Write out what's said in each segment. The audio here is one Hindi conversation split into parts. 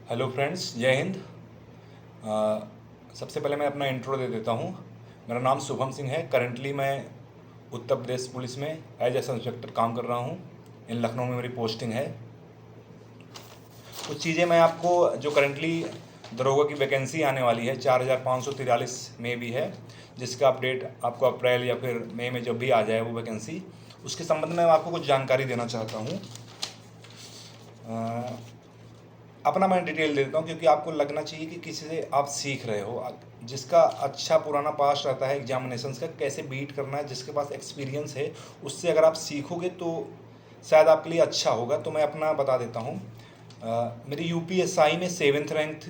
हेलो फ्रेंड्स, जय हिंद। सबसे पहले मैं अपना इंट्रो दे देता हूँ। मेरा नाम शुभम सिंह है। करंटली मैं उत्तर प्रदेश पुलिस में एज ए सब इंस्पेक्टर काम कर रहा हूँ। इन लखनऊ में मेरी पोस्टिंग है। कुछ चीज़ें मैं आपको जो करंटली दरोगा की वैकेंसी आने वाली है 4543 में भी है, जिसका अपडेट आपको अप्रैल या फिर मई में जब भी आ जाए वो वैकेंसी, उसके संबंध में मैं आपको कुछ जानकारी देना चाहता हूँ। अपना मैं डिटेल दे देता हूँ, क्योंकि आपको लगना चाहिए कि किसी से आप सीख रहे हो, जिसका अच्छा पुराना पास रहता है एग्जामिनेशंस का, कैसे बीट करना है, जिसके पास एक्सपीरियंस है, उससे अगर आप सीखोगे तो शायद आपके लिए अच्छा होगा। तो मैं अपना बता देता हूँ। मेरी यूपीएसआई में 7th रैंक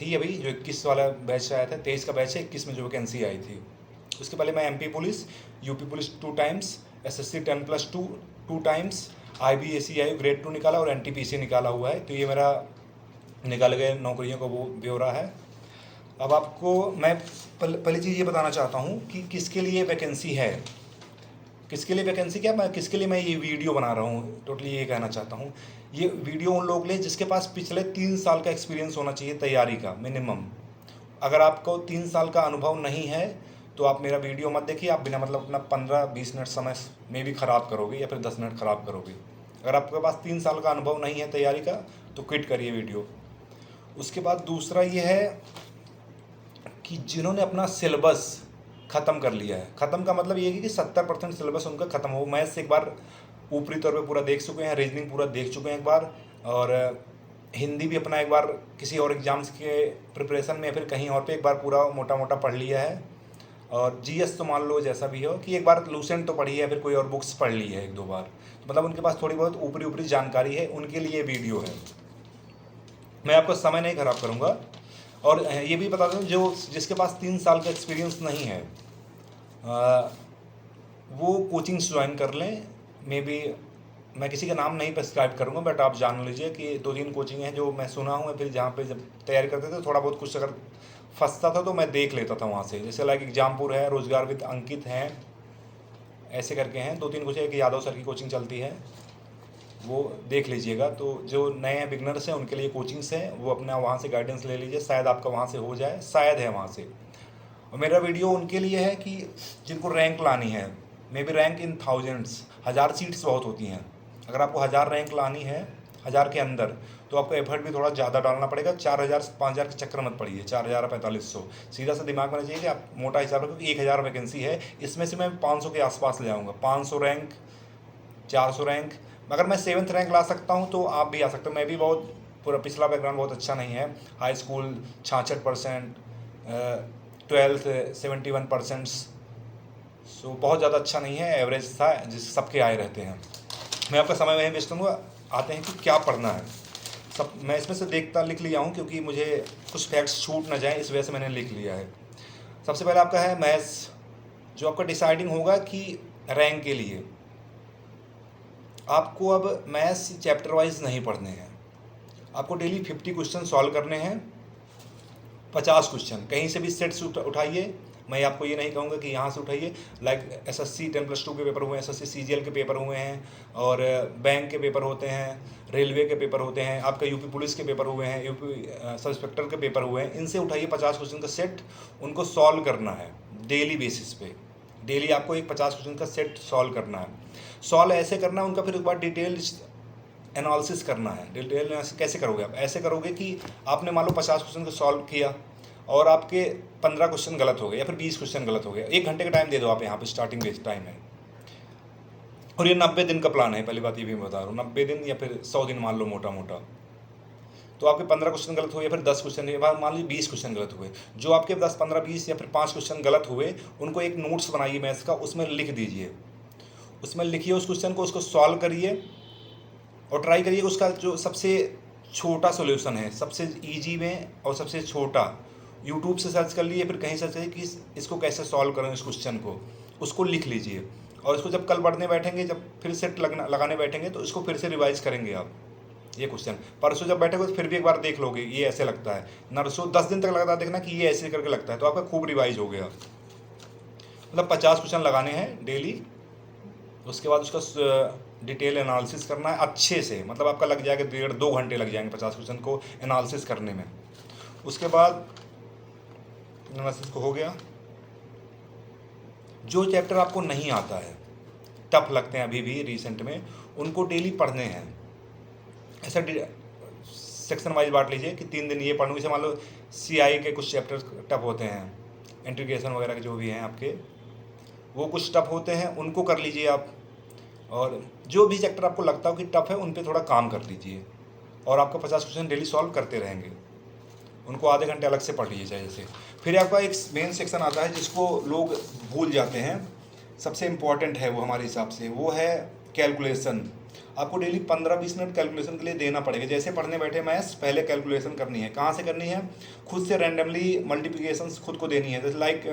थी अभी, जो 21 वाला बैच आया था। 23 का बैच है, 21 में जो वैकेंसी आई थी। उसके पहले मैं MP police, UP police 2 times, SSC 10+2 2 times, IBACI grade 2 निकाला और NTPC निकाला हुआ है। तो ये मेरा निकल गए नौकरियों का वो ब्यौरा है। अब आपको मैं पहली चीज़ ये बताना चाहता हूँ कि किसके लिए वैकेंसी है, किसके लिए वैकेंसी, क्या मैं किसके लिए मैं ये वीडियो बना रहा हूँ, टोटली ये कहना चाहता हूँ। ये वीडियो उन लोगों के लिए जिसके पास पिछले 3 साल का एक्सपीरियंस होना चाहिए, तैयारी का मिनिमम। अगर आपको 3 साल का अनुभव नहीं है तो आप मेरा वीडियो मत देखिए। आप बिना मतलब अपना 15-20 मिनट समय में भी ख़राब करोगे या फिर 10 मिनट ख़राब करोगे। अगर आपके पास 3 साल का अनुभव नहीं है तैयारी का तो क्विट करिए वीडियो। उसके बाद दूसरा ये है कि जिन्होंने अपना सिलेबस ख़त्म कर लिया है, ख़त्म का मतलब ये है कि 70% सिलेबस उनका ख़त्म हो। मैथ्स एक बार ऊपरी तौर पे पूरा देख चुके हैं, रीजनिंग पूरा देख चुके हैं एक बार, और हिंदी भी अपना एक बार किसी और एग्ज़ाम्स के प्रिपरेशन में या फिर कहीं और पे एक बार पूरा मोटा मोटा पढ़ लिया है। और जीएस तो मान लो जैसा भी हो कि एक बार लूसेंट तो पढ़ी है, फिर कोई और बुक्स पढ़ ली है 1-2 बार, तो मतलब उनके पास थोड़ी बहुत ऊपरी ऊपरी जानकारी है, उनके लिए वीडियो है। मैं आपका समय नहीं खराब करूँगा। और ये भी बता दूँ, जो जिसके पास 3 साल का एक्सपीरियंस नहीं है वो कोचिंग्स ज्वाइन कर लें। मे बी मैं किसी का नाम नहीं प्रेस्क्राइब करूँगा, बट आप जान लीजिए कि 2-3 कोचिंग हैं जो मैं सुना हूँ, फिर जहाँ पे जब तैयारी करते थे थोड़ा बहुत कुछ अगर फंसता था तो मैं देख लेता था वहाँ से। जैसे लाइक एग्जामपुर है, रोजगार विद अंकित हैं, ऐसे करके हैं 2-3 कोचिंग। एक यादव सर की कोचिंग चलती है, वो देख लीजिएगा। तो जो नए बिगनर्स हैं उनके लिए कोचिंग्स हैं, वो अपना वहाँ से गाइडेंस ले लीजिए, शायद आपका वहाँ से हो जाए, शायद है वहाँ से। और मेरा वीडियो उनके लिए है कि जिनको रैंक लानी है, may be rank in thousands, 1000 seats बहुत होती हैं। अगर आपको 1000 रैंक लानी है 1000 के अंदर, तो आपको एफर्ट भी थोड़ा ज़्यादा डालना पड़ेगा। 4000-5000 के चक्कर मत पड़िए, 4000-4500 सीधा सा दिमाग में चाहिए कि आप मोटा हिसाब रखो कि 1000 वैकेंसी है, इसमें से मैं 500 के आसपास ले आऊँगा। 500 रैंक, 400 रैंक। अगर मैं 7th रैंक ला सकता हूँ तो आप भी आ सकते हो। मैं भी बहुत, पूरा पिछला बैकग्राउंड बहुत अच्छा नहीं है। हाई स्कूल 66%, 12th 71%, सो बहुत ज़्यादा अच्छा नहीं है, एवरेज था, जिस सबके आए रहते हैं। मैं आपका समय वहीं वेस्ट करूँगा। आते हैं कि क्या पढ़ना है। सब मैं इसमें से देखता लिख लिया हूँ, क्योंकि मुझे कुछ फैक्ट्स छूट ना जाए, इस वजह से मैंने लिख लिया है। सबसे पहले आपका है मैथ्स, जो आपका डिसाइडिंग होगा कि रैंक के लिए आपको अब मैथ्स चैप्टर वाइज नहीं पढ़ने हैं। आपको डेली 50 क्वेश्चन सॉल्व करने हैं, 50 क्वेश्चन कहीं से भी सेट्स उठाइए। मैं आपको ये नहीं कहूँगा कि यहाँ से उठाइए। लाइक एसएससी 10+2 के पेपर हुए हैं, एसएससी सीजीएल के पेपर हुए हैं, और बैंक के पेपर होते हैं, रेलवे के पेपर होते हैं, आपका यूपी पुलिस के पेपर हुए हैं, यूपी सब इंस्पेक्टर के पेपर हुए हैं। इनसे उठाइए 50 क्वेश्चन का सेट, उनको सॉल्व करना है डेली बेसिस पे। डेली आपको एक 50 क्वेश्चन का सेट सॉल्व करना है। सॉल्व ऐसे करना है उनका, फिर एक बार डिटेल एनालिसिस करना है। डिटेल एनालिसिस कैसे करोगे आप? ऐसे करोगे कि आपने मान लो 50 क्वेश्चन को सॉल्व किया और आपके 15 क्वेश्चन गलत हो गए या फिर 20 क्वेश्चन गलत हो गया। 1 घंटे का टाइम दे दो आप, यहाँ पे स्टार्टिंग बेस टाइम है, और ये 90 दिन का प्लान है। पहली बात ये भी मैं बता रहा हूँ, 90 दिन या फिर 100 दिन मान लो मोटा मोटा। तो आपके 15 क्वेश्चन गलत हुए या फिर 10 क्वेश्चन, मान लीजिए 20 क्वेश्चन गलत हुए। जो आपके 10, 15, 20 या फिर 5 क्वेश्चन गलत हुए, उनको एक नोट्स बनाइए मैथ्स का, उसमें लिख दीजिए। उसमें लिखिए उस क्वेश्चन को, उसको सॉल्व करिए और ट्राई करिए उसका जो सबसे छोटा सॉल्यूशन है, सबसे इजी में और सबसे छोटा। यूट्यूब से सर्च कर लीजिए, फिर कहीं सर्च करिए कि इसको कैसे सॉल्व करें, इस क्वेश्चन को, उसको लिख लीजिए। और इसको जब कल पढ़ने बैठेंगे, जब फिर सेट लगाने बैठेंगे, तो इसको फिर से रिवाइज करेंगे आप। ये क्वेश्चन परसों जब बैठेगे तो फिर भी एक बार देख लोगे, ये ऐसे लगता है। नरसों 10 दिन तक लगातार देखना कि ये ऐसे करके लगता है, तो आपका खूब रिवाइज हो गया। मतलब 50 क्वेश्चन लगाने हैं डेली। उसके बाद उसका डिटेल एनालिसिस करना है अच्छे से, मतलब आपका लग जाएगा 1.5-2 घंटे लग जाएंगे 50 क्वेश्चन को एनालिसिस करने में। उसके बाद एनालिसिस को हो गया। जो चैप्टर आपको नहीं आता है, टफ लगते हैं अभी भी रिसेंट में, उनको डेली पढ़ने हैं। ऐसा सेक्शन वाइज बांट लीजिए कि 3 दिन ये पढ़ूँगी। जैसे मान लो CI के कुछ चैप्टर टफ होते हैं, इंटीग्रेशन वगैरह के जो भी हैं आपके, वो कुछ टफ होते हैं, उनको कर लीजिए आप। और जो भी चैप्टर आपको लगता हो कि टफ है, उन पे थोड़ा काम कर लीजिए और आपका 50 क्वेश्चन डेली सॉल्व करते रहेंगे। उनको आधे घंटे अलग से पढ़ लीजिए चाहिए जैसे। फिर आपका एक मेन सेक्शन आता है जिसको लोग भूल जाते हैं, सबसे इम्पॉर्टेंट है वो हमारे हिसाब से, वो है कैलकुलेशन। आपको डेली 15-20 मिनट कैलकुलेशन के लिए देना पड़ेगा। जैसे पढ़ने बैठे मैथ्स, पहले कैलकुलेशन करनी है। कहाँ से करनी है? खुद से रैंडमली मल्टीप्लिकेशन खुद को देनी है। जैसे लाइक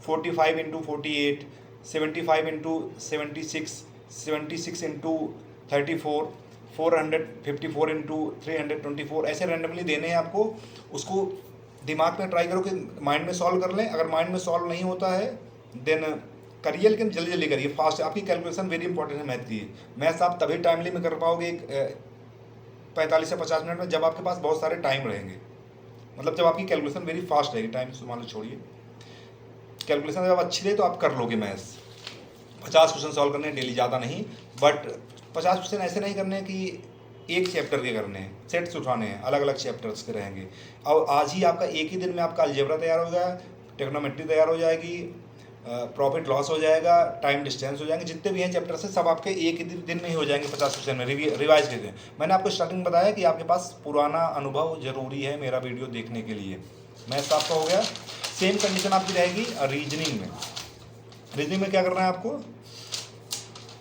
45 × 48, 75 × 76, 76 × 34, 454 × 324, ऐसे रैंडमली देने हैं आपको। उसको दिमाग में ट्राई करो कि माइंड में सॉल्व कर लें। अगर माइंड में सॉल्व नहीं होता है देन करिए, लेकिन जल्दी जल्दी करिए, फास्ट। आपकी कैलकुलेशन वेरी इंपॉर्टेंट है मैथ की। मैथ्स आप तभी टाइमली में कर पाओगे 45 से 50 मिनट में, जब आपके पास बहुत सारे टाइम रहेंगे, मतलब जब आपकी कैलकुलेशन वेरी फास्ट रहेगी। टाइम मान लो छोड़िए, कैलकुलेशन जब अच्छी रहे तो आप कर लोगे मैथ्स। 50 क्वेश्चन सॉल्व करने डेली, ज़्यादा नहीं, बट 50 क्वेश्चन ऐसे नहीं करने कि एक चैप्टर के करने हैं, सेट्स उठाने हैं, अलग अलग चैप्टर्स के रहेंगे। और आज ही आपका एक ही दिन में आपका अलजेब्रा तैयार हो गया, ट्रिग्नोमेट्री तैयार हो जाएगी, प्रॉफिट लॉस हो जाएगा, टाइम डिस्टेंस हो जाएंगे, जितने भी हैं चैप्टर्स हैं सब आपके एक ही दिन में ही हो जाएंगे 50 क्वेश्चन में रिवाइज करके। मैंने आपको स्टार्टिंग में बताया कि आपके पास पुराना अनुभव जरूरी है मेरा वीडियो देखने के लिए। मैथ्स आपका हो गया। सेम कंडीशन आपकी रहेगी रीजनिंग में। रीजनिंग में क्या करना है आपको?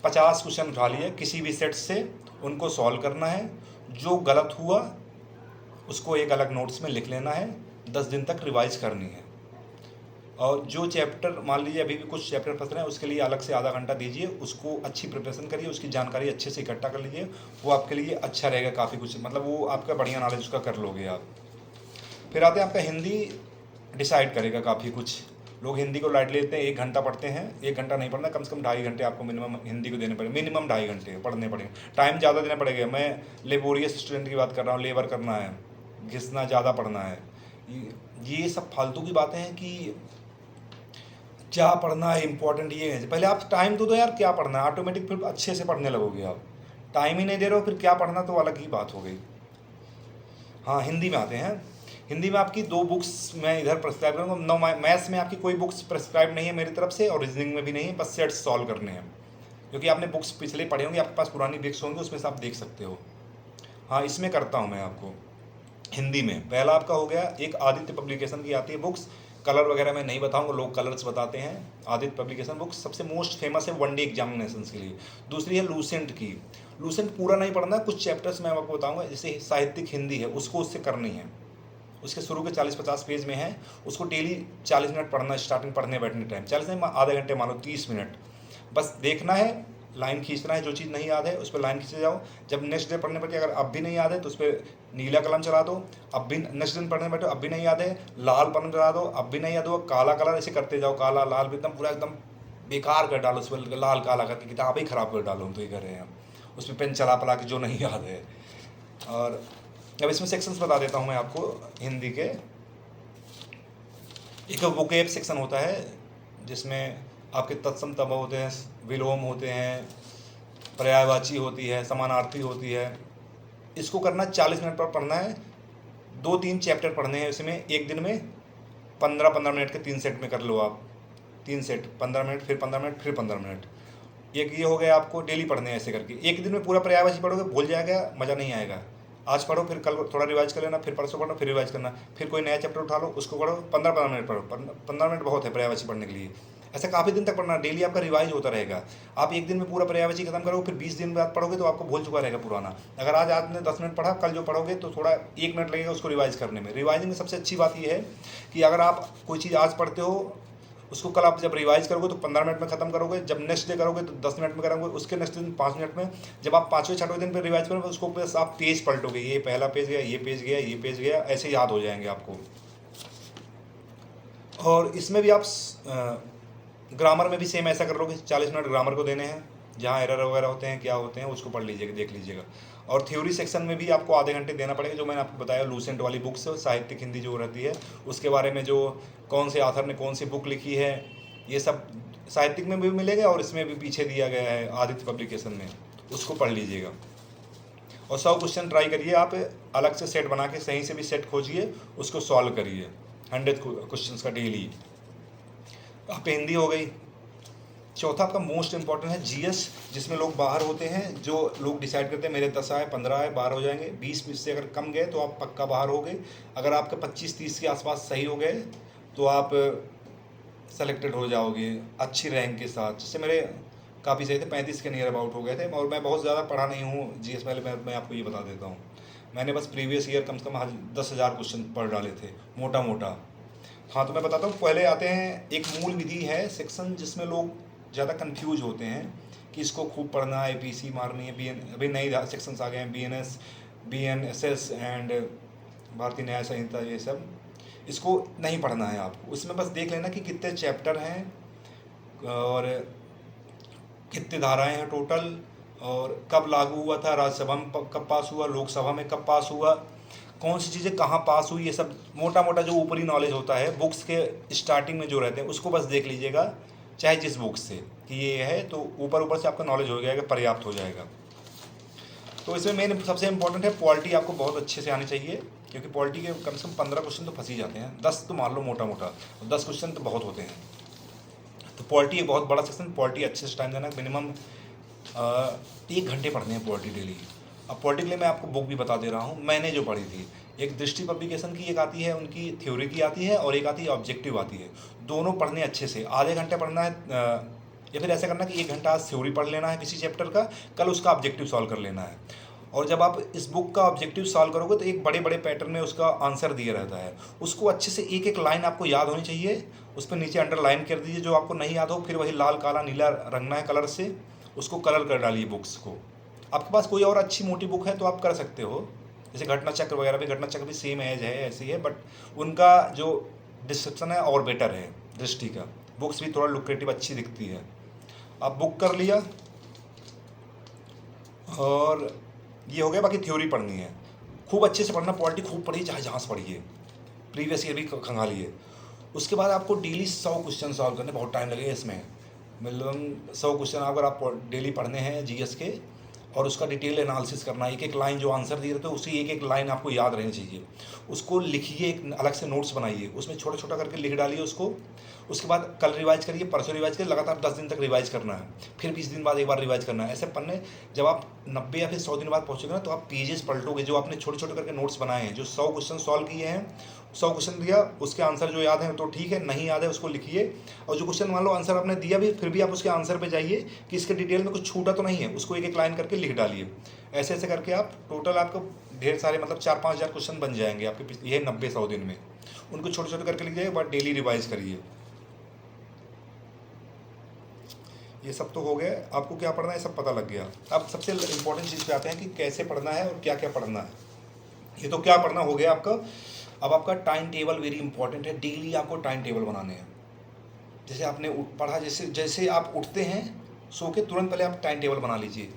50 क्वेश्चन उठा लिए किसी भी सेट से, उनको सॉल्व करना है। जो गलत हुआ उसको एक अलग नोट्स में लिख लेना है, 10 दिन तक रिवाइज करनी है। और जो चैप्टर मान लीजिए अभी भी कुछ चैप्टर फंस रहे हैं, उसके लिए अलग से आधा घंटा दीजिए, उसको अच्छी प्रिपरेशन करिए, उसकी जानकारी अच्छे से इकट्ठा कर लीजिए। वो आपके लिए अच्छा रहेगा काफ़ी कुछ, मतलब वो आपका बढ़िया नॉलेज उसका कर लोगे आप। फिर आते हैं आपका हिंदी, डिसाइड करेगा काफ़ी कुछ। लोग हिंदी को लाइट लेते हैं, 1 घंटा पढ़ते हैं। 1 घंटा नहीं पढ़ना, कम से कम 2.5 घंटे आपको मिनिमम हिंदी को देने पड़ेंगे। मिनिमम 2.5 घंटे पढ़ने पड़ेंगे, टाइम ज़्यादा देना पड़ेगा। मैं लेबोरियस स्टूडेंट की बात कर रहा हूँ, लेबर करना है, घिसना ज़्यादा पढ़ना है, ये सब फालतू की बातें हैं कि क्या पढ़ना है, इंपॉर्टेंट ये है। पहले आप टाइम तो दो यार, क्या पढ़ना है, ऑटोमेटिक फिर अच्छे से पढ़ने लगोगे आप। टाइम ही नहीं दे रहे हो, फिर क्या पढ़ना, तो अलग ही बात हो गई। हाँ, हिंदी में आते हैं। हिंदी में आपकी 2 बुक्स मैं इधर प्रेस्क्राइब करूँगा। मैथ्स में आपकी कोई बुक्स प्रेस्क्राइब नहीं है मेरी तरफ से, और रीजनिंग में भी नहीं है, बस सेट्स सॉल्व करने हैं। क्योंकि आपने बुक्स पिछले पढ़े होंगे, आपके पास पुरानी बुक्स होंगी, उसमें से आप देख सकते हो। हाँ, इसमें करता हूँ मैं आपको। हिंदी में पहला आपका हो गया, एक आदित्य पब्लिकेशन की आती है बुक्स, कलर वगैरह मैं नहीं बताऊंगा, लोग कलर्स बताते हैं। आदित्य पब्लिकेशन बुक्स सबसे मोस्ट फेमस है वनडे एग्जामिनेशंस के लिए। दूसरी है लूसेंट की। लूसेंट पूरा नहीं पढ़ना, कुछ चैप्टर्स मैं आपको बताऊंगा। जैसे साहित्यिक हिंदी है, उसको उससे करनी है, उसके शुरू के 40-50 पेज में है, उसको डेली 40 मिनट पढ़ना, स्टार्टिंग पढ़ने बैठने टाइम 40 नहीं, आधे घंटे मानो 30 मिनट बस देखना है, लाइन खींचना है। जो चीज़ नहीं याद है उस पर लाइन खींचे जाओ। जब नेक्स्ट डे पढ़ने बैठे, अगर अब भी नहीं याद है तो उस पर नीला कलम चला दो। अब भी नेक्स्ट दिन पढ़ने बैठो, अब भी नहीं याद है, लाल कलम चला दो। अब भी नहीं याद हो, काला कलर, ऐसे करते जाओ, काला लाल, एकदम पूरा एकदम बेकार कर डालो उस पर, लाल काला करके किताब ही ख़राब कर डालो। हम तो ये कर रहे हैं, उस पर पेन चला पला के जो नहीं याद है। और अब इसमें सेक्शंस बता देता हूँ मैं आपको हिंदी के। एक वोकेब सेक्शन होता है जिसमें आपके तत्सम तब होते हैं, विलोम होते हैं, पर्यायवाची होती है, समानार्थी होती है। इसको करना 40 मिनट पर पढ़ना है। 2-3 चैप्टर पढ़ने हैं इसमें एक दिन में। 15-15 मिनट के 3 सेट में कर लो आप। 3 सेट, 15 मिनट, फिर 15 मिनट, फिर 15 मिनट। एक ये हो गया, आपको डेली पढ़ने हैं ऐसे करके। एक दिन में पूरा पर्यायवाची पढ़ोगे भूल जाएगा, मज़ा नहीं आएगा। आज पढ़ो, फिर कल थोड़ा रिवाइज कर लेना, फिर परसों पढ़ो, फिर रिवाइज करना, फिर कोई नया चैप्टर उठा लो, उसको पढ़ो। 15-15 मिनट पढ़ो, 15 मिनट बहुत है पर्यायवाची पढ़ने के लिए। ऐसा काफ़ी दिन तक पढ़ना, डेली आपका रिवाइज होता रहेगा। आप एक दिन में पूरा पर्यायवाची खत्म करोगे, फिर 20 दिन बाद पढ़ोगे तो आपको भूल चुका रहेगा पुराना। अगर आज आपने 10 मिनट पढ़ा, कल जो पढ़ोगे तो थोड़ा 1 मिनट लगेगा उसको रिवाइज करने में। रिवाइजिंग में सबसे अच्छी बात यह है कि अगर आप कोई चीज़ आज पढ़ते हो, उसको कल आप जब रिवाइज करोगे तो 15 मिनट में खत्म करोगे। जब नेक्स्ट डे करोगे तो 10 मिनट में करोगे, उसके नेक्स्ट दिन 5 मिनट में। जब आप 5वें-6वें दिन पर रिवाइज करोगे उसको बस आप पेज पलटोगे, ये पहला पेज गया, ये पेज गया, ये पेज गया, ऐसे याद हो जाएंगे आपको। और इसमें भी आप ग्रामर में भी सेम ऐसा कर लोगे। 40 मिनट ग्रामर को देने हैं, जहाँ एरर वगैरह होते हैं, क्या होते हैं, उसको पढ़ लीजिएगा, देख लीजिएगा। और थ्योरी सेक्शन में भी आपको आधे घंटे देना पड़ेगा, जो मैंने आपको बताया लूसेंट वाली बुक्स, साहित्यिक हिंदी जो रहती है उसके बारे में, जो कौन से ऑथर ने कौन सी बुक लिखी है, ये सब साहित्यिक में भी मिलेगा और इसमें भी पीछे दिया गया है आदित्य पब्लिकेशन में, उसको पढ़ लीजिएगा। और 100 क्वेश्चन ट्राई करिए, आप अलग से सेट बना के सही से भी सेट खोजिए, उसको सॉल्व करिए 100 क्वेश्चन का डेली। आपकी हिंदी हो गई। चौथा आपका मोस्ट इंपॉर्टेंट है जीएस, जिसमें लोग बाहर होते हैं, जो लोग डिसाइड करते हैं मेरे 10 आए, 15 आए, 12 हो जाएंगे, 20 से अगर कम गए तो आप पक्का बाहर हो गए। अगर आपके 25-30 के आसपास सही हो गए तो आप सेलेक्टेड हो जाओगे अच्छी रैंक के साथ। जैसे मेरे काफ़ी सही थे, 35 के नियर अबाउट हो गए थे। और मैं बहुत ज़्यादा पढ़ा नहीं हूँ जीएस, पहले मैं आपको ये बता देता हूँ। मैंने बस प्रीवियस ईयर कम से कम 10,000 क्वेश्चन पढ़ डाले थे, मोटा मोटा। हाँ, तो मैं बताता हूँ। पहले आते हैं, एक मूल विधि है सेक्शन, जिसमें लोग ज़्यादा कंफ्यूज होते हैं कि इसको खूब पढ़ना है, पीसी मारनी है, बीएन, अभी नए सेक्शंस आ गए हैं, बीएनएस, बीएनएसएस एंड भारतीय न्याय संहिता, ये सब इसको नहीं पढ़ना है आपको। उसमें बस देख लेना कि कितने चैप्टर हैं और कितनी धाराएं हैं टोटल, और कब लागू हुआ था, राज्यसभा में कब पास हुआ, लोकसभा में कब पास हुआ, कौन सी चीज़ें कहाँ पास हुई, ये सब मोटा मोटा जो ऊपरी नॉलेज होता है बुक्स के स्टार्टिंग में जो रहते हैं, उसको बस देख लीजिएगा, चाहे जिस बुक से कि ये है, तो ऊपर ऊपर से आपका नॉलेज हो जाएगा, पर्याप्त हो जाएगा। तो इसमें मेन सबसे इंपॉर्टेंट है पॉलिटी, आपको बहुत अच्छे से आनी चाहिए, क्योंकि पॉलिटी के कम से कम 15 क्वेश्चन तो फंस ही जाते हैं, 10 तो मान लो मोटा मोटा, 10 क्वेश्चन तो बहुत होते हैं। तो पॉलिटी एक बहुत बड़ा सेक्शन, पॉलिटी अच्छे से टाइम देना, मिनिमम 1 घंटे पढ़ने हैं पॉलिटी डेली। अब पॉलिटी के लिए मैं आपको बुक भी बता दे रहा हूँ, मैंने जो पढ़ी थी। एक दृष्टि पब्लिकेशन की एक आती है, उनकी थ्योरी की आती है, और एक आती है ऑब्जेक्टिव आती है। दोनों पढ़ने अच्छे से, आधे घंटे पढ़ना है, या फिर ऐसा करना कि 1 घंटा आज थ्योरी पढ़ लेना है किसी चैप्टर का, कल उसका ऑब्जेक्टिव सॉल्व कर लेना है। और जब आप इस बुक का ऑब्जेक्टिव सॉल्व करोगे तो एक बड़े बड़े पैटर्न में उसका आंसर दिया रहता है, उसको अच्छे से एक एक लाइन आपको याद होनी चाहिए। उस पर नीचे अंडरलाइन कर दीजिए, जो आपको नहीं याद हो फिर वही लाल काला नीला रंगना है कलर से, उसको कलर कर डालिए बुक्स को। आपके पास कोई और अच्छी मोटी बुक है तो आप कर सकते हो, जैसे घटना चक्र वगैरह भी, घटना चक्र भी सेम एज है, ऐसी है, बट उनका जो डिस्क्रिप्शन है और बेटर है। दृष्टि का बुक्स भी थोड़ा लुक्रेटिव अच्छी दिखती है। आप बुक कर लिया, और ये हो गया। बाकी थ्योरी पढ़नी है, खूब अच्छे से पढ़ना, पॉलिटी खूब पढ़िए, चाहे जहाँ से पढ़िए, प्रीवियस ईयर भी खंगालिए। उसके बाद आपको डेली 100 क्वेश्चन सॉल्व करने, बहुत टाइम लगेगा इसमें, मतलब 100 क्वेश्चन अगर आप डेली पढ़ने हैं जीएस के, और उसका डिटेल एनालिसिस करना, एक एक लाइन जो आंसर दिए रहते हैं उसी एक एक लाइन आपको याद रहनी चाहिए। उसको लिखिए, एक अलग से नोट्स बनाइए, उसमें छोटा छोटा करके लिख डालिए उसको। उसके बाद कल रिवाइज करिए, परसों रिवाइज करिए, लगातार 10 दिन तक रिवाइज करना है, फिर 20 दिन बाद एक बार रिवाइज करना है। ऐसे पढ़ने, जब आप 90 या फिर 100 दिन बाद पहुँचोगे ना, तो आप पेजेस पलटोगे, जो आपने छोटे छोटे करके नोट्स बनाए हैं, जो 100 क्वेश्चन सॉल्व किए हैं, 100 क्वेश्चन दिया, उसके आंसर जो याद है तो ठीक है, नहीं याद है उसको लिखिए। और जो क्वेश्चन मान लो आंसर आपने दिया भी, फिर भी आप उसके आंसर पे जाइए कि इसके डिटेल में कुछ छूटा तो नहीं है, उसको एक एक लाइन करके लिख डालिए। ऐसे ऐसे करके आप टोटल आपको ढेर सारे, मतलब 4-5 हज़ार क्वेश्चन बन जाएंगे आपके ये 90-100 दिन में। उनको छोटे छोटे करके लिख जाइए, बट डेली रिवाइज करिए। ये सब तो हो गया, आपको क्या पढ़ना है सब पता लग गया। अब सबसे इंपॉर्टेंट चीज़ पे आते हैं कि कैसे पढ़ना है और क्या क्या पढ़ना है। ये तो क्या पढ़ना हो गया आपका। अब आपका टाइम टेबल वेरी इंपॉर्टेंट है, डेली आपको टाइम टेबल बनाने हैं। जैसे आपने पढ़ा, जैसे जैसे आप उठते हैं सो के तुरंत पहले आप टाइम टेबल बना लीजिए,